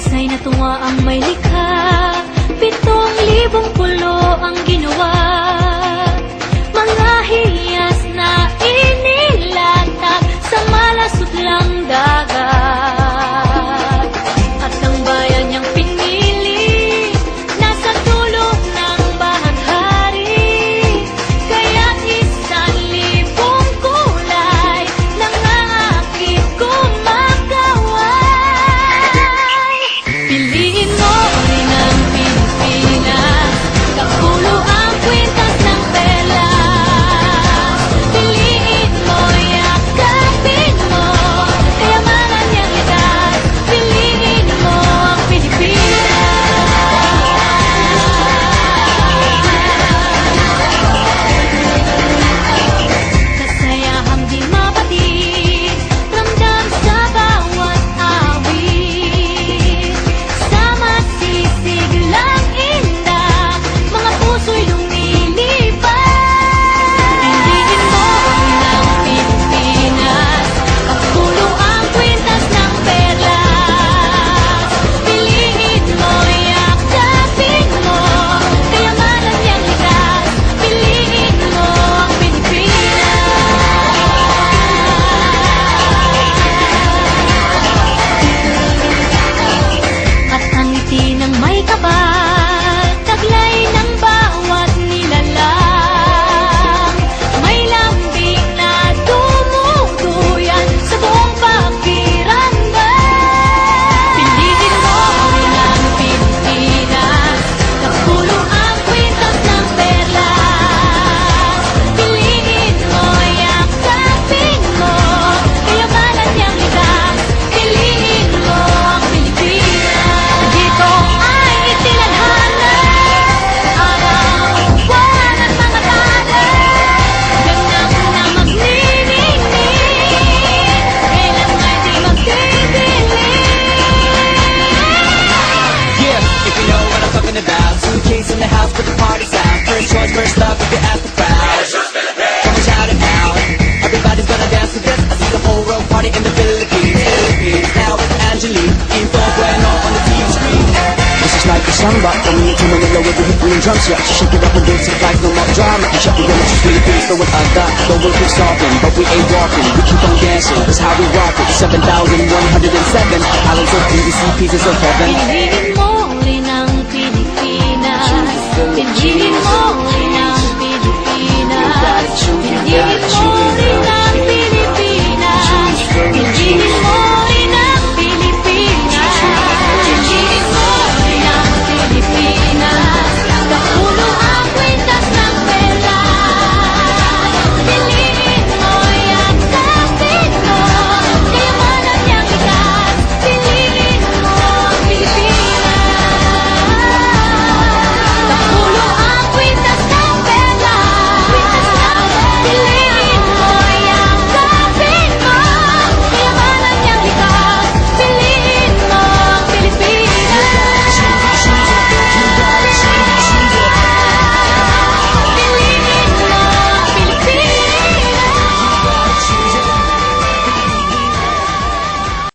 Mahusay na tuwa ang may likha, 7,000 pulo ang ginawa. Mga hiyas na inilatag sa malasot lang dagat. At ang bayan niyang pinili, nasa dulo ng bahaghari. Kaya 1,000 kulay nangangakit kumakaway. Piliin mo rin ang Pilipinas, kapulo ang kwintas ng perlas. Piliin mo, yakapin mo, kayamanan niyang likas. Piliin mo ang Pilipinas. Kasayahang di mapatid, ramdam sa bawat awit. Sama sisig lang indah, mga puso'y lumilipad. Piliin mo rin ang Pilipinas, kapulo ang kwintas ng perlas. Piliin mo, yakapin mo, kayamanan niyang likas. Piliin mo ang Pilipinas. At ang ngiti ng may kapal, taglay ng bawat nilalang. May lambing na tumutuyan sa buong pakiramdam. Piliin mo rin ang Pilipinas, kapulo ang kwintas ng perlas. Piliin mo, yakapin mo, kayamanan niyang likas. Piliin mo ang Pilipinas. Dito ay itinadhana, araw, buwan at mga tanan. Ganang na magniningning, kailan nga'y di magdidilim. Yeah, if you know what I'm talking about. Suitcase in the house, put the party's out. First choice, first love, if you ask the crowd. Come and shout it out. Everybody's gonna dance to this. I see the whole world party in the Philippines. Now with Angelique, info bueno on the TV screen. This is like a samba, coming into Manila with the hit green drums. Yeah, she shake it up and dance it like no more drama. You shut the window to Philippines, so what I got, the world keeps talking, but we ain't walking. We keep on dancing, that's how we rock it. 7,107 islands of PVC pieces of heaven. Piliin mo rin ang Pilipinas. Piliin mo rin